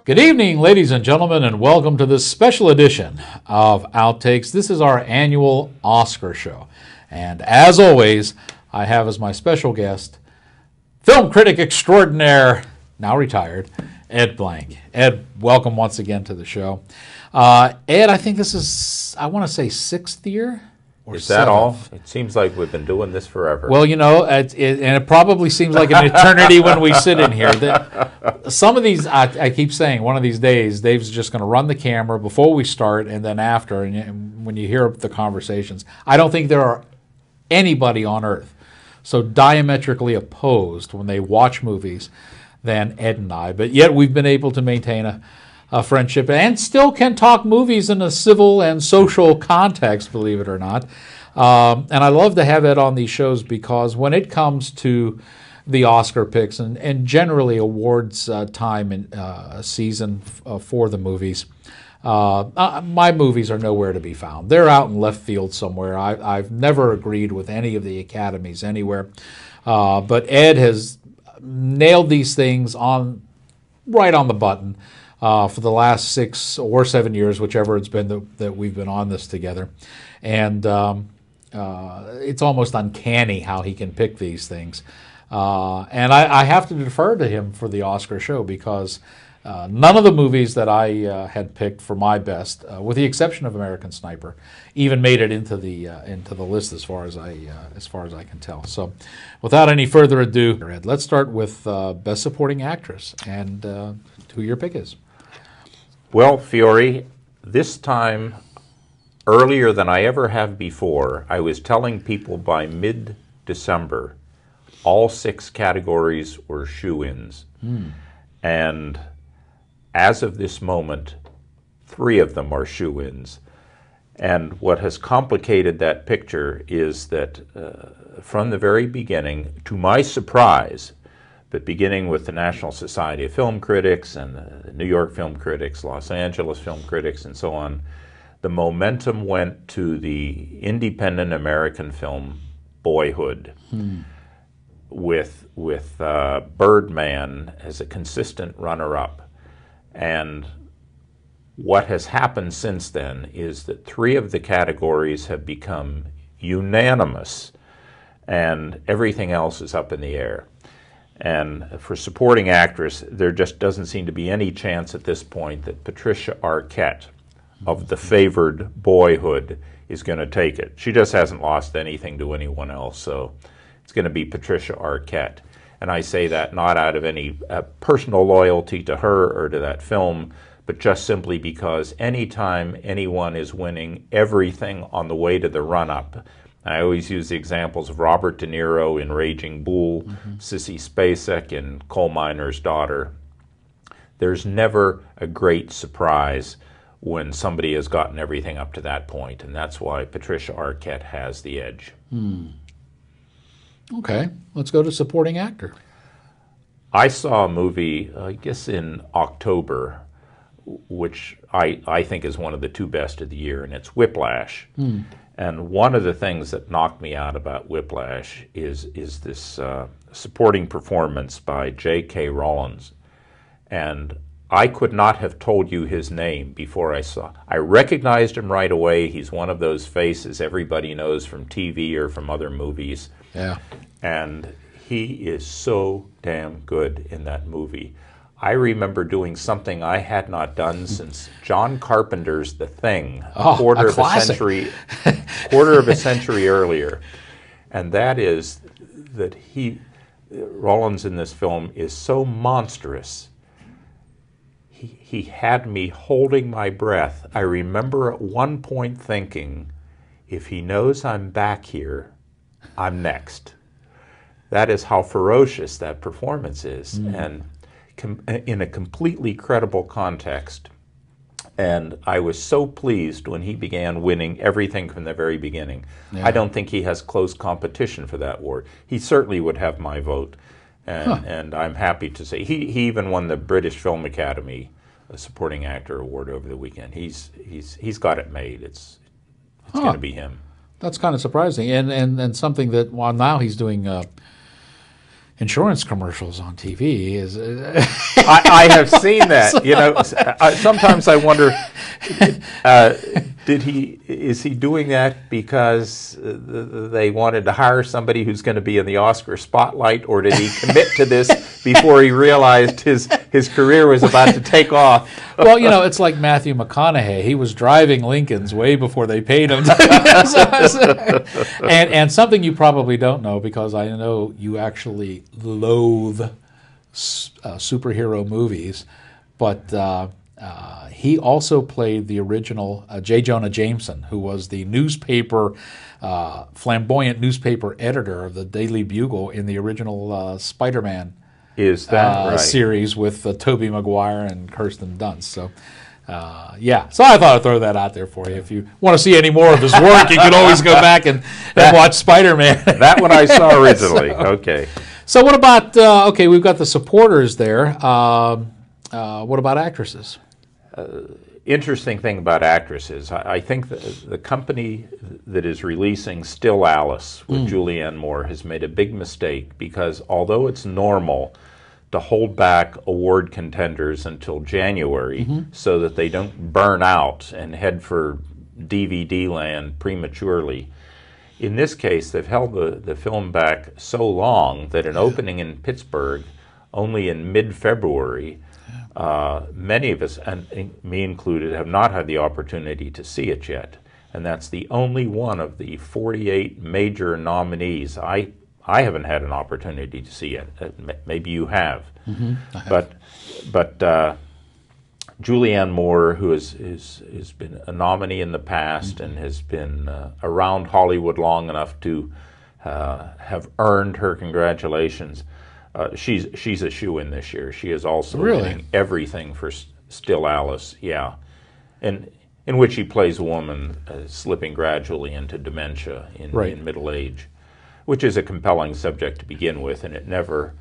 Good evening, ladies and gentlemen, and welcome to this special edition of Outtakes. This is our annual Oscar show. And as always, I have as my special guest, film critic extraordinaire, now retired, Ed Blank. Ed, welcome once again to the show. Ed, I think this is, I want to say, sixth year? Is that all? It seems like we've been doing this forever. Well, you know, and it probably seems like an eternity when we sit in here. Some of these, I keep saying, one of these days, Dave's just going to run the camera before we start and then after, and when you hear the conversations. I don't think there are anybody on earth so diametrically opposed when they watch movies than Ed and I, but yet we've been able to maintain a friendship and still can talk movies in a civil and social context, believe it or not. And I love to have Ed on these shows because when it comes to the Oscar picks and generally awards time and season for the movies, my movies are nowhere to be found. They're out in left field somewhere. I've never agreed with any of the academies anywhere. But Ed has nailed these things right on the button. For the last 6 or 7 years, whichever it's been that we've been on this together. And it's almost uncanny how he can pick these things. And I have to defer to him for the Oscar show because none of the movies that I had picked for my best, with the exception of American Sniper, even made it into the list as far as I can tell. So, without any further ado, Ed, let's start with Best Supporting Actress and who your pick is. Well, Fiore, this time, earlier than I ever have before, I was telling people by mid-December, all 6 categories were shoo-ins. And as of this moment, 3 of them are shoo-ins. And what has complicated that picture is that from the very beginning, to my surprise, but beginning with the National Society of Film Critics and the New York Film Critics, Los Angeles Film Critics, and so on, the momentum went to the independent American film Boyhood, with Birdman as a consistent runner-up. And what has happened since then is that 3 of the categories have become unanimous, and everything else is up in the air. And for supporting actress, there just doesn't seem to be any chance at this point that Patricia Arquette of the favored Boyhood is going to take it. She just hasn't lost anything to anyone else, so it's going to be Patricia Arquette. And I say that not out of any personal loyalty to her or to that film, but just simply because anytime anyone is winning everything on the way to the run-up, I always use the examples of Robert De Niro in Raging Bull, Sissy Spacek in Coal Miner's Daughter. There's never a great surprise when somebody has gotten everything up to that point, and that's why Patricia Arquette has the edge. Okay, let's go to supporting actor. I saw a movie, I guess in October, which I think is one of the 2 best of the year, and it's Whiplash. And one of the things that knocked me out about Whiplash is this supporting performance by J.K. Rowlands. And I could not have told you his name before I saw. I recognized him right away. He's one of those faces everybody knows from TV or from other movies. Yeah. And he is so damn good in that movie. I remember doing something I had not done since John Carpenter's The Thing, quarter of a century earlier. And that is that Rowlands in this film is so monstrous. He had me holding my breath. I remember at one point thinking, if he knows I'm back here, I'm next. That is how ferocious that performance is. And in a completely credible context. And I was so pleased when he began winning everything from the very beginning. Yeah. I don't think he has close competition for that award. He certainly would have my vote. And I'm happy to say he even won the British Film Academy Supporting Actor Award over the weekend. He's got it made. It's going to be him. That's kind of surprising, and something that while now he's doing insurance commercials on TV. Is I have seen that. You know, sometimes I wonder, is he doing that because they wanted to hire somebody who's going to be in the Oscar spotlight, or did he commit to this before he realized his career was about to take off? Well, you know, it's like Matthew McConaughey. He was driving Lincolns way before they paid him. And something you probably don't know, because I know you actually loathe superhero movies, but he also played the original J. Jonah Jameson, who was the flamboyant newspaper editor of the Daily Bugle in the original Spider-Man Is that right? series with Tobey Maguire and Kirsten Dunst. So, yeah. So I thought I'd throw that out there for you. If you want to see any more of his work, you can always go back and watch Spider-Man. That one I saw originally. Okay. So what about, okay, we've got the supporters there. What about actresses? Interesting thing about actresses, I think the company that is releasing Still Alice with Julianne Moore has made a big mistake, because although it's normal to hold back award contenders until January so that they don't burn out and head for DVD land prematurely, in this case they've held the film back so long that an opening in Pittsburgh only in mid-February, many of us, and me included, have not had the opportunity to see it yet. And that's the only one of the 48 major nominees. I haven't had an opportunity to see it. Maybe you have. I have. But Julianne Moore, who has been a nominee in the past and has been around Hollywood long enough to have earned her congratulations, she's a shoo-in this year. She is also winning everything for Still Alice, yeah, and in which she plays a woman slipping gradually into dementia in middle age, which is a compelling subject to begin with, and it never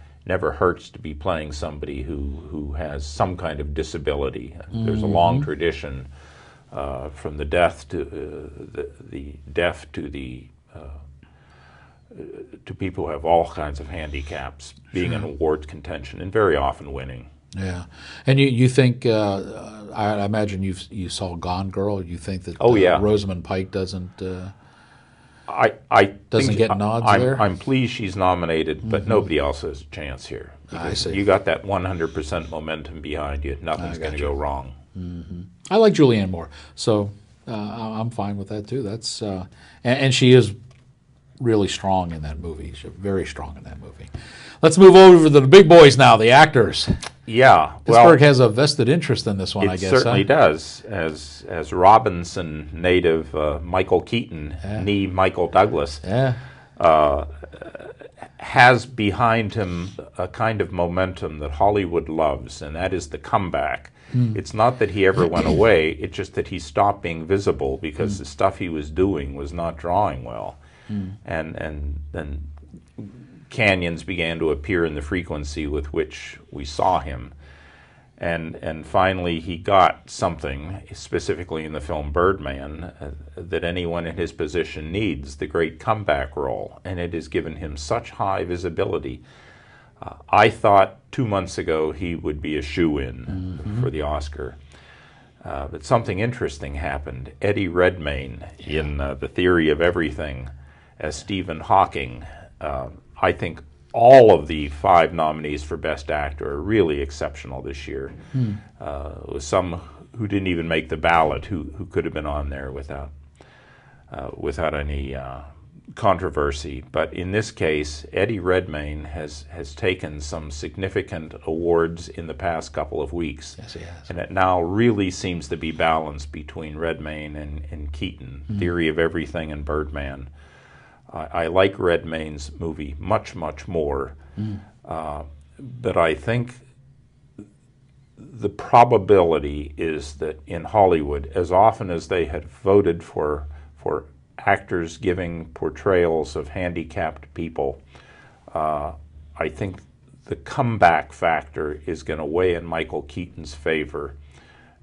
hurts to be playing somebody who has some kind of disability. There's a long tradition from the deaf to to people who have all kinds of handicaps being in award contention and very often winning. Yeah, and you think? I imagine you saw Gone Girl. You think that Rosamund Pike doesn't? Doesn't get nods there. I'm pleased she's nominated, but nobody else has a chance here. I see. You got that 100% momentum behind you. Nothing's going to go wrong. I like Julianne Moore, so I'm fine with that too. That's and she is really strong in that movie. She's very strong in that movie. Let's move over to the big boys now, the actors. Yeah, Pittsburgh has a vested interest in this one, I guess. It certainly does. As Robinson native Michael Keaton, nee Michael Douglas, has behind him a kind of momentum that Hollywood loves, and that is the comeback. It's not that he ever went away, it's just that he stopped being visible because the stuff he was doing was not drawing well. And then canyons began to appear in the frequency with which we saw him. And finally he got something, specifically in the film Birdman, that anyone in his position needs, the great comeback role, and it has given him such high visibility. I thought 2 months ago he would be a shoo-in for the Oscar. But something interesting happened. Eddie Redmayne in The Theory of Everything as Stephen Hawking. I think all of the 5 nominees for Best Actor are really exceptional this year. With some who didn't even make the ballot who could have been on there without any controversy. But in this case, Eddie Redmayne has taken some significant awards in the past couple of weeks. Yes, he has. And it now really seems to be balanced between Redmayne and Keaton, Theory of Everything and Birdman. I like Redmayne's movie much, much more, but I think the probability is that in Hollywood, as often as they had voted for actors giving portrayals of handicapped people, I think the comeback factor is going to weigh in Michael Keaton's favor,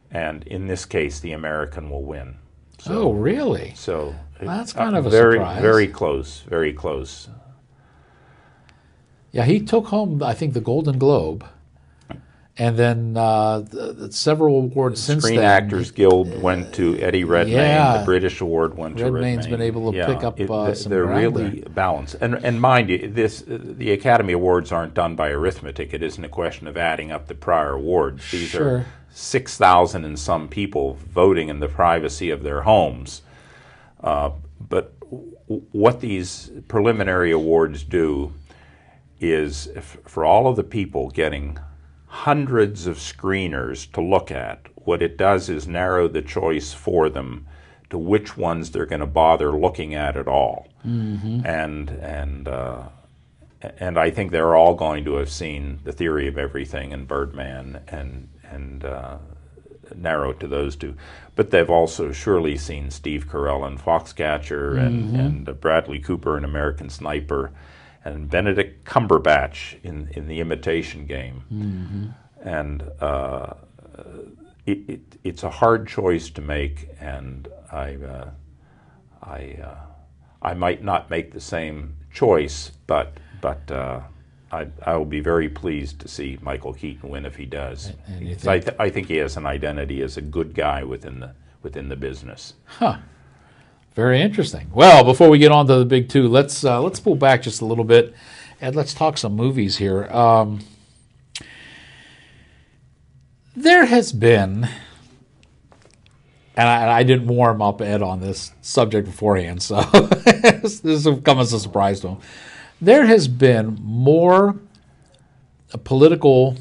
and in this case, the American will win. So, really? So that's kind of a very, surprise. very close, very close. Yeah, he took home, I think, the Golden Globe, and then several awards since Screen then. Actors Guild went to Eddie Redmayne. Yeah. The British Award went to Redmayne. Redmayne's been able to pick up some they're ground really balanced. And mind you, the Academy Awards aren't done by arithmetic. It isn't a question of adding up the prior awards. These Sure. are 6,000 and some people voting in the privacy of their homes. But what these preliminary awards do is, for all of the people getting hundreds of screeners to look at, what it does is narrow the choice for them to which ones they're going to bother looking at all. Mm-hmm. And I think they're all going to have seen The Theory of Everything and Birdman and narrow it to those two. But they've also surely seen Steve Carell and Foxcatcher and Bradley Cooper in American Sniper, and Benedict Cumberbatch in The Imitation Game. Mm-hmm. And it's a hard choice to make, and I might not make the same choice, but I will be very pleased to see Michael Keaton win if he does. I think he has an identity as a good guy within the business. Huh. Very interesting. Well, before we get on to the big two, let's pull back just a little bit and let's talk some movies here. There has been, and I didn't warm up Ed on this subject beforehand, so this has come as a surprise to him. There has been more political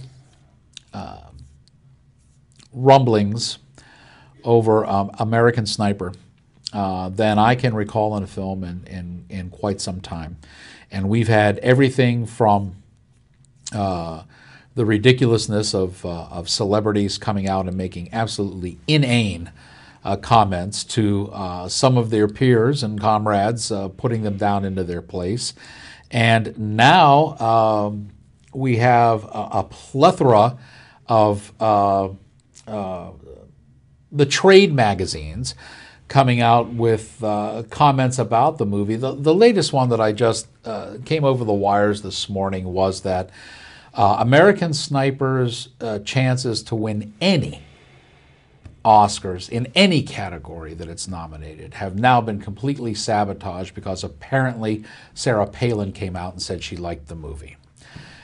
rumblings over American Sniper than I can recall in a film in quite some time. And we've had everything from the ridiculousness of celebrities coming out and making absolutely inane comments to some of their peers and comrades, putting them down into their place. And now we have a plethora of the trade magazines coming out with comments about the movie. The latest one that I just came over the wires this morning was that American Sniper's chances to win any Oscars in any category that it's nominated have now been completely sabotaged because apparently Sarah Palin came out and said she liked the movie.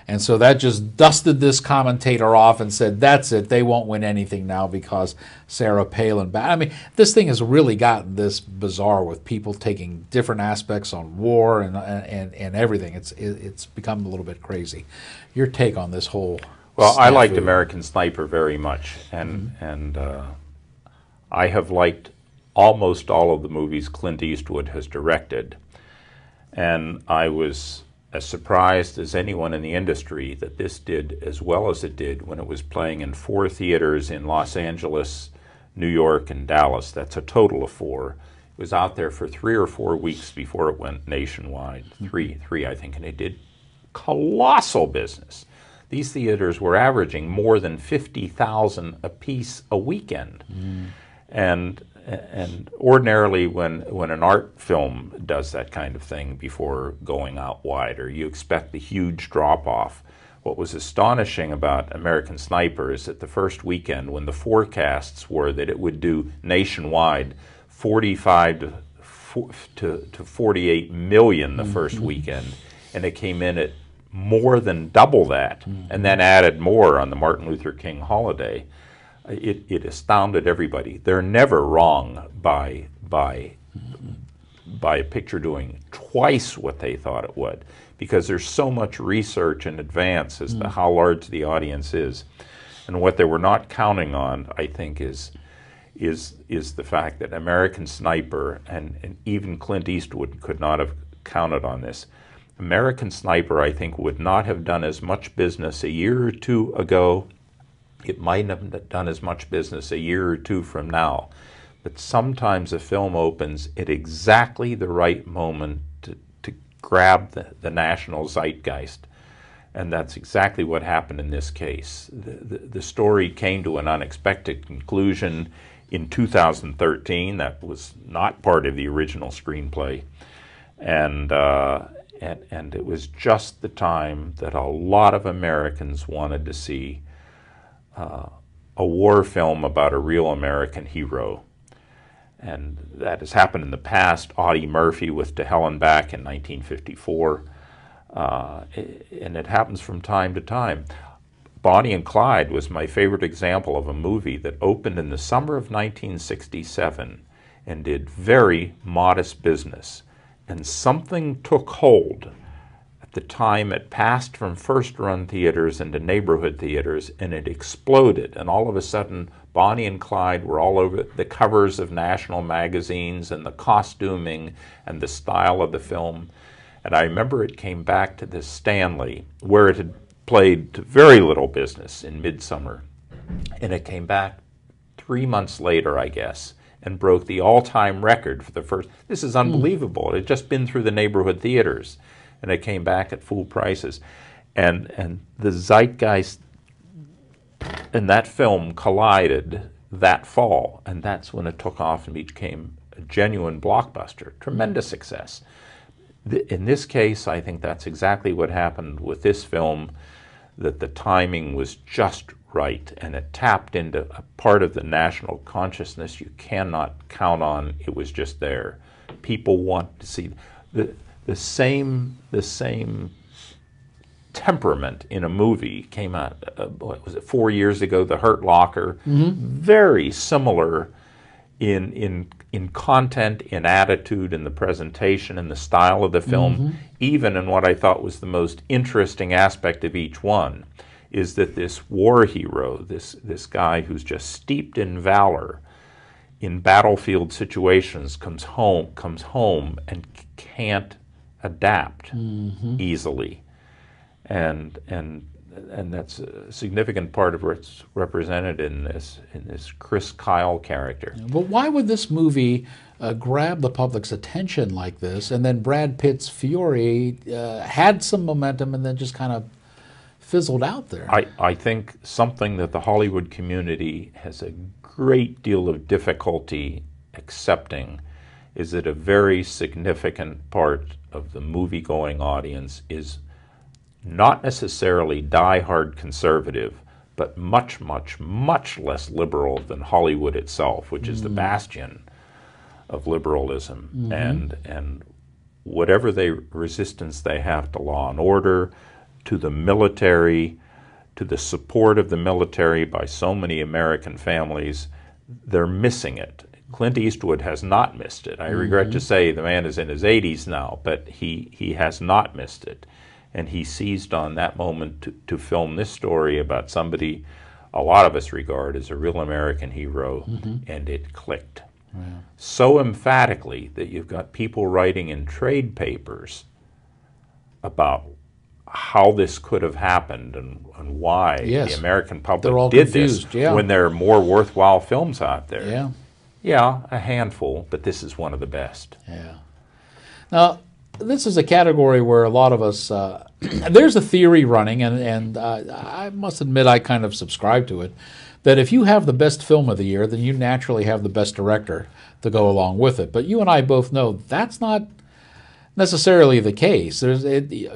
And so that just dusted this commentator off and said, that's it, they won't win anything now because Sarah Palin. I mean, this thing has really gotten this bizarre with people taking different aspects on war and everything. It's become a little bit crazy. Your take on this whole Well, I liked snafu. American Sniper very much, and I have liked almost all of the movies Clint Eastwood has directed, and I was as surprised as anyone in the industry that this did as well as it did when it was playing in 4 theaters in Los Angeles, New York, and Dallas. That's a total of 4. It was out there for 3 or 4 weeks before it went nationwide. Three, I think, and it did colossal business. These theaters were averaging more than 50,000 apiece a weekend. And ordinarily when an art film does that kind of thing before going out wider, you expect the huge drop-off. What was astonishing about American Sniper is that the first weekend, when the forecasts were that it would do nationwide 45 to 48 million the first weekend, and it came in at more than double that, and then added more on the Martin Luther King holiday. It astounded everybody. They're never wrong by a picture doing twice what they thought it would, because there's so much research in advance as to how large the audience is. And what they were not counting on, I think, is the fact that American Sniper, and even Clint Eastwood could not have counted on this. American Sniper, I think, would not have done as much business a year or two ago. It might have done as much business a year or two from now. But sometimes a film opens at exactly the right moment to grab the national zeitgeist. And that's exactly what happened in this case. The story came to an unexpected conclusion in 2013. That was not part of the original screenplay. And And it was just the time that a lot of Americans wanted to see a war film about a real American hero. And that has happened in the past. Audie Murphy with To Hell and Back in 1954. And it happens from time to time. Bonnie and Clyde was my favorite example of a movie that opened in the summer of 1967 and did very modest business. And something took hold at the time. It passed from first-run theaters into neighborhood theaters, and it exploded. And all of a sudden, Bonnie and Clyde were all over the covers of national magazines, and the costuming and the style of the film. And I remember it came back to the Stanley, where it had played very little business in Midsummer. And it came back 3 months later, I guess, and broke the all-time record for the first. This is unbelievable. It had just been through the neighborhood theaters, and it came back at full prices. And the zeitgeist and that film collided that fall, and that's when it took off and became a genuine blockbuster. Tremendous success. In this case, I think that's exactly what happened with this film, that the timing was just right, and it tapped into a part of the national consciousness you cannot count on. It was just there. People want to see the same temperament in a movie came out, what was it, 4 years ago, The Hurt Locker. Very similar in content, in attitude, in the presentation, in the style of the film, even in what I thought was the most interesting aspect of each one, is that this war hero, this guy who's just steeped in valor in battlefield situations, comes home and can't adapt easily. And that's a significant part of what's represented in this Chris Kyle character. But why would this movie grab the public's attention like this, and then Brad Pitt's Fury had some momentum and then just kind of fizzled out there? I think something that the Hollywood community has a great deal of difficulty accepting is that a very significant part of the movie-going audience is not necessarily die-hard conservative, but much, much, much less liberal than Hollywood itself, which is the bastion of liberalism. And whatever resistance they have to law and order, to the military, to the support of the military by so many American families, they're missing it. Clint Eastwood has not missed it. I regret to say the man is in his 80s now, but he has not missed it. And he seized on that moment to film this story about somebody a lot of us regard as a real American hero, and it clicked. Yeah. So emphatically that you've got people writing in trade papers about how this could have happened and why the American public did this when there are more worthwhile films out there. Yeah, a handful, but this is one of the best. Yeah. Now, this is a category where a lot of us, there's a theory running, and I must admit I kind of subscribe to it, that if you have the best film of the year, then you naturally have the best director to go along with it. But you and I both know that's not necessarily the case.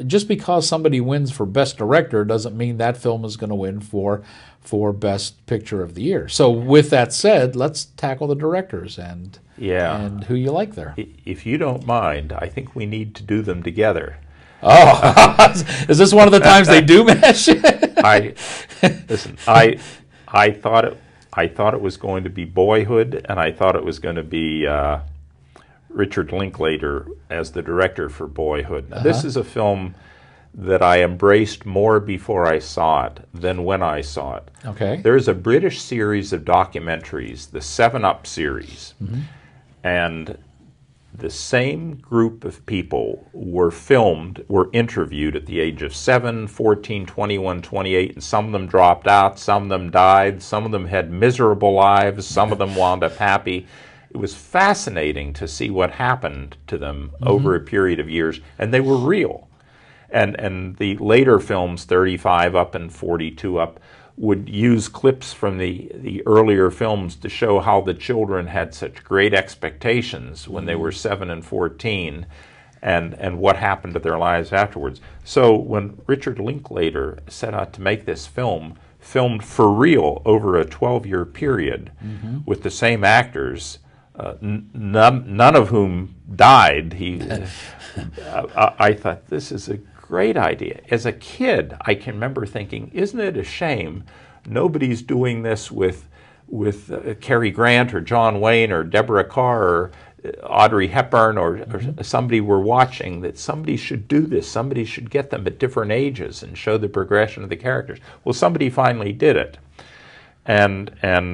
Just because somebody wins for best director doesn't mean that film is going to win for best picture of the year. So with that said, let's tackle the directors and who you like there. If you don't mind, I think we need to do them together. Oh, is this one of the times they do mesh? I thought it was going to be Boyhood, and I thought it was going to be Richard Linklater as the director for Boyhood. Now, this is a film that I embraced more before I saw it than when I saw it. Okay. There's a British series of documentaries, the 7 Up series, and the same group of people were interviewed at the age of 7, 14, 21, 28, and some of them dropped out, some of them died, some of them had miserable lives, some of them wound up happy. It was fascinating to see what happened to them over a period of years, and they were real. And the later films, 35 Up and 42 Up, would use clips from the earlier films to show how the children had such great expectations when they were 7 and 14, and what happened to their lives afterwards. So when Richard Linklater set out to make this film, filmed for real over a 12-year period with the same actors, none of whom died, I thought, this is a great idea. As a kid, I can remember thinking, isn't it a shame nobody's doing this with Cary Grant or John Wayne or Deborah Kerr or Audrey Hepburn or somebody we're watching, that somebody should do this. Somebody should get them at different ages and show the progression of the characters. Well, somebody finally did it. And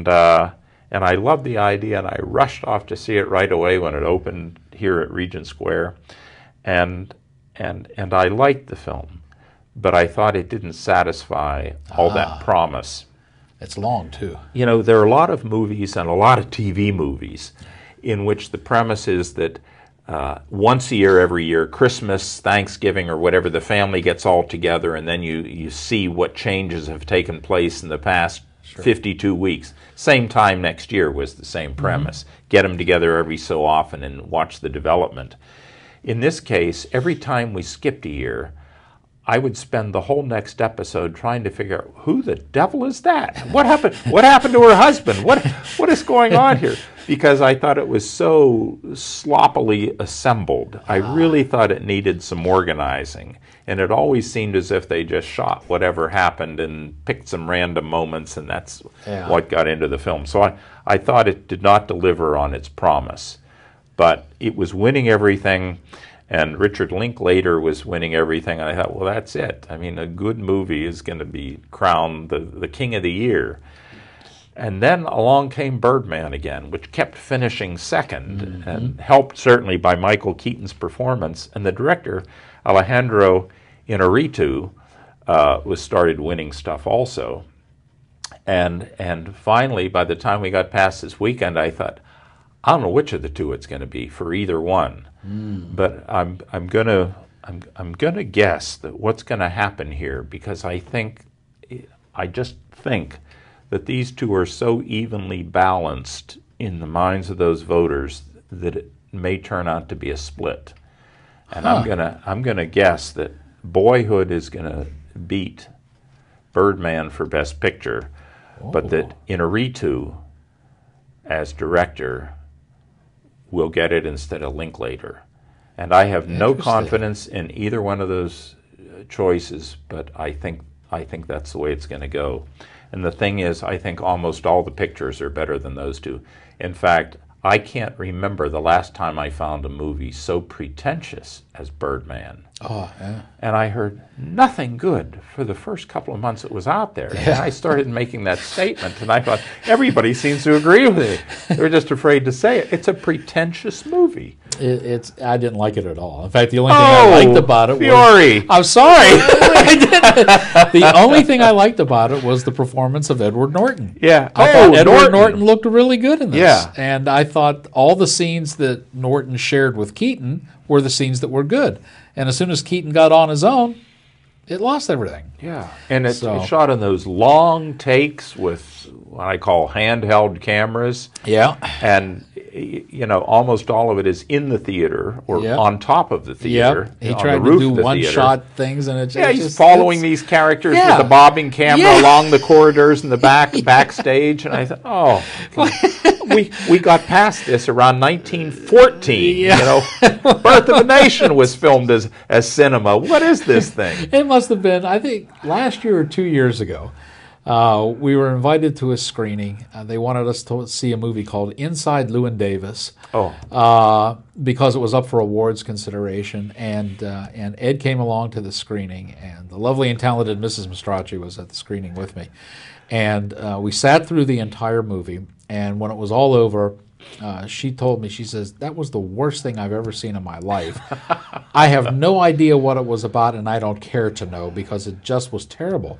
I loved the idea, and I rushed off to see it right away when it opened here at Regent Square. And I liked the film, but I thought it didn't satisfy all that promise. It's long, too. You know, there are a lot of movies and a lot of TV movies in which the premise is that once a year, every year, Christmas, Thanksgiving, or whatever, the family gets all together, and then you see what changes have taken place in the past 52 weeks. Same time next year was the same premise. Get them together every so often and watch the development. In this case, every time we skipped a year, I would spend the whole next episode trying to figure out, who the devil is that? What happened? What happened to her husband? What is going on here? Because I thought it was so sloppily assembled. I really thought it needed some organizing. And it always seemed as if they just shot whatever happened and picked some random moments, and that's what got into the film. So I thought it did not deliver on its promise. But it was winning everything, and Richard Linklater was winning everything. And I thought, well, that's it. I mean, a good movie is going to be crowned the king of the year. And then along came Birdman again, which kept finishing second, and helped certainly by Michael Keaton's performance. And the director, Alejandro Inarritu, was started winning stuff also. And finally, by the time we got past this weekend, I thought, I don't know which of the two it's going to be for either one, but I'm gonna guess that what's going to happen here, because I just think that these two are so evenly balanced in the minds of those voters that it may turn out to be a split. And I'm gonna guess that Boyhood is going to beat Birdman for Best Picture, but that Inarritu as director will get it instead of Linklater. And I have no confidence in either one of those choices, but I think that's the way it's going to go. And the thing is, I think almost all the pictures are better than those two. In fact, I can't remember the last time I found a movie so pretentious as Birdman. Oh, yeah. And I heard nothing good for the first couple of months it was out there. Yeah. And I started making that statement, and I thought, everybody seems to agree with me. They're just afraid to say it. It's a pretentious movie. I didn't like it at all. In fact, the only thing I liked about it Fiore. was... I'm sorry. The only thing I liked about it was the performance of Edward Norton. Yeah. I thought Edward Norton looked really good in this. Yeah. And I thought all the scenes that Norton shared with Keaton were the scenes that were good. And as soon as Keaton got on his own, it lost everything. Yeah. And it's shot in those long takes with what I call handheld cameras. Yeah. And, you know, almost all of it is in the theater or on top of the theater. He tried to do one-shot things, and he's following these characters with a bobbing camera along the corridors in the backstage. And I thought, we got past this around 1914. You know, Birth of a Nation was filmed as cinema. What is this thing? It must have been, I think, last year or 2 years ago. We were invited to a screening. They wanted us to see a movie called Inside Llewyn Davis because it was up for awards consideration. And Ed came along to the screening, and the lovely and talented Mrs. Mastracci was at the screening with me. And we sat through the entire movie, and when it was all over, she told me, she says, that was the worst thing I've ever seen in my life. I have no idea what it was about, and I don't care to know because it just was terrible.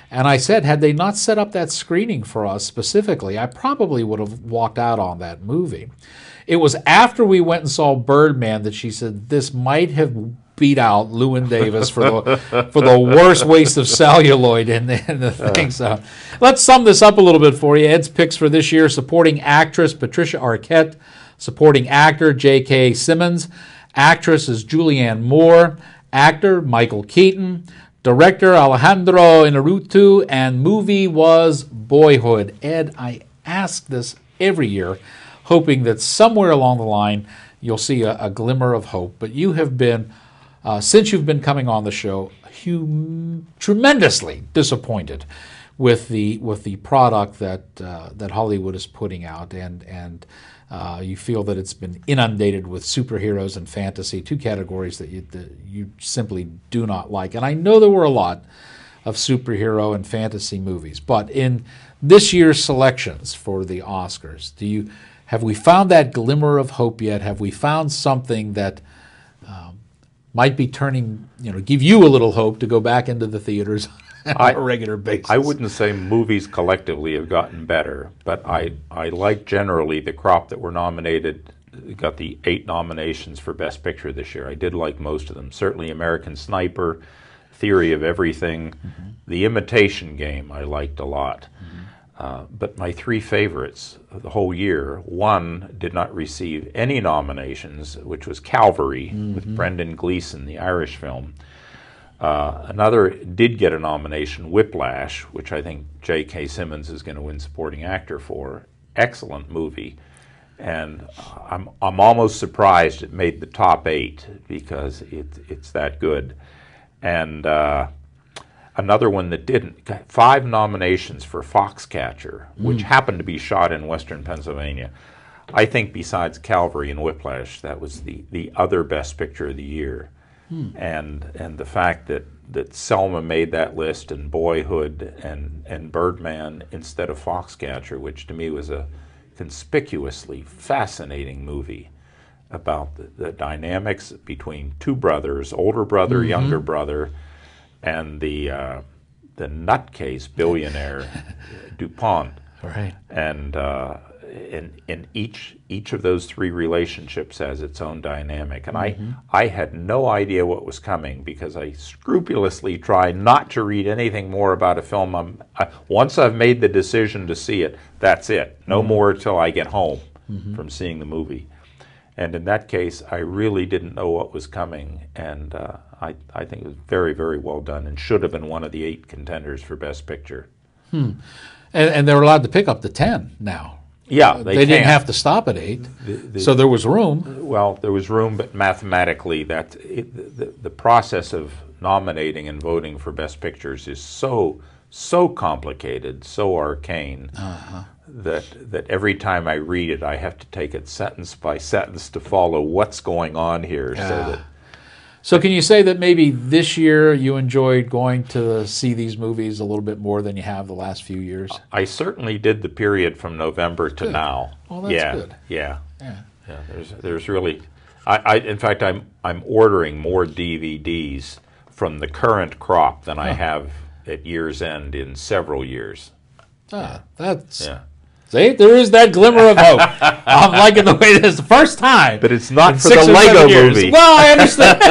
And I said, had they not set up that screening for us specifically, I probably would have walked out on that movie. It was after we went and saw Birdman that she said, this might have beat out Llewyn Davis for the worst waste of celluloid in the thing. So let's sum this up a little bit for you. Ed's picks for this year: supporting actress Patricia Arquette, supporting actor J.K. Simmons, Actress is Julianne Moore. Actor, Michael Keaton. Director, Alejandro Inarritu. And movie was Boyhood. Ed, I ask this every year, hoping that somewhere along the line you'll see a glimmer of hope. But you have been, since you've been coming on the show, tremendously disappointed with the product that Hollywood is putting out, and you feel that it's been inundated with superheroes and fantasy, two categories that you simply do not like. And I know there were a lot of superhero and fantasy movies, but in this year's selections for the Oscars, have we found that glimmer of hope yet? Have we found something that might be turning, give you a little hope to go back into the theaters on a regular basis? I wouldn't say movies collectively have gotten better, but I like generally the crop that were nominated. Got the 8 nominations for Best Picture this year. I did like most of them. Certainly American Sniper, Theory of Everything, The Imitation Game I liked a lot. But my 3 favorites of the whole year, one did not receive any nominations, which was Calvary with Brendan Gleeson, the Irish film. Another did get a nomination, Whiplash, which I think J.K. Simmons is going to win Supporting Actor for. Excellent movie. And I'm almost surprised it made the top 8 because it's that good. And another one that didn't, got 5 nominations for Foxcatcher, which happened to be shot in western Pennsylvania. I think besides Calvary and Whiplash, that was the other Best Picture of the year. And the fact that Selma made that list, and Boyhood and Birdman instead of Foxcatcher, which to me was a conspicuously fascinating movie about the dynamics between 2 brothers, older brother, younger brother, and the nutcase billionaire DuPont. Right. And in each of those 3 relationships has its own dynamic. And I had no idea what was coming because I scrupulously try not to read anything more about a film. Once I've made the decision to see it, that's it. No more till I get home from seeing the movie. And in that case, I really didn't know what was coming, and I think it was very, very well done and should have been one of the 8 contenders for Best Picture. And they're allowed to pick up to 10 now. Yeah, they didn't have to stop at 8, so there was room. Well, there was room, but mathematically, the process of nominating and voting for Best Pictures is so complicated, so arcane, that every time I read it, I have to take it sentence by sentence to follow what's going on here. So can you say that maybe this year you enjoyed going to see these movies a little bit more than you have the last few years? I certainly did the period from November to now. Well, that's good. Yeah. There's really, in fact, I'm ordering more DVDs from the current crop than I have at year's end in several years. See, there is that glimmer of hope. I'm liking the way this is the first time. But it's not for the Lego movie. Well, I understand.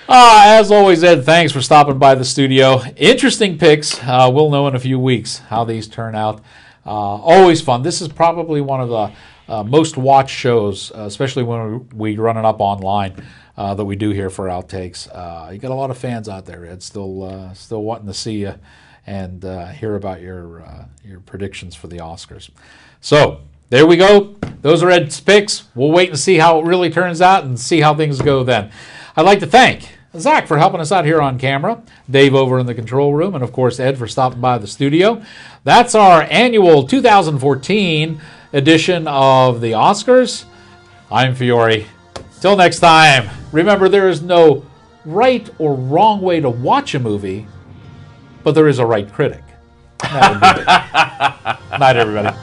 As always, Ed, thanks for stopping by the studio. Interesting picks. We'll know in a few weeks how these turn out. Always fun. This is probably one of the most watched shows, especially when we run it up online, that we do here for Outtakes. You got a lot of fans out there, Ed, still wanting to see you and hear about your predictions for the Oscars. So there we go. Those are Ed's picks. We'll wait and see how it really turns out and see how things go then. I'd like to thank Zach for helping us out here on camera, Dave over in the control room, and of course Ed for stopping by the studio. That's our annual 2014 edition of the Oscars. I'm Fiore. Till next time, remember there is no right or wrong way to watch a movie, but there is a right critic. Night, everybody.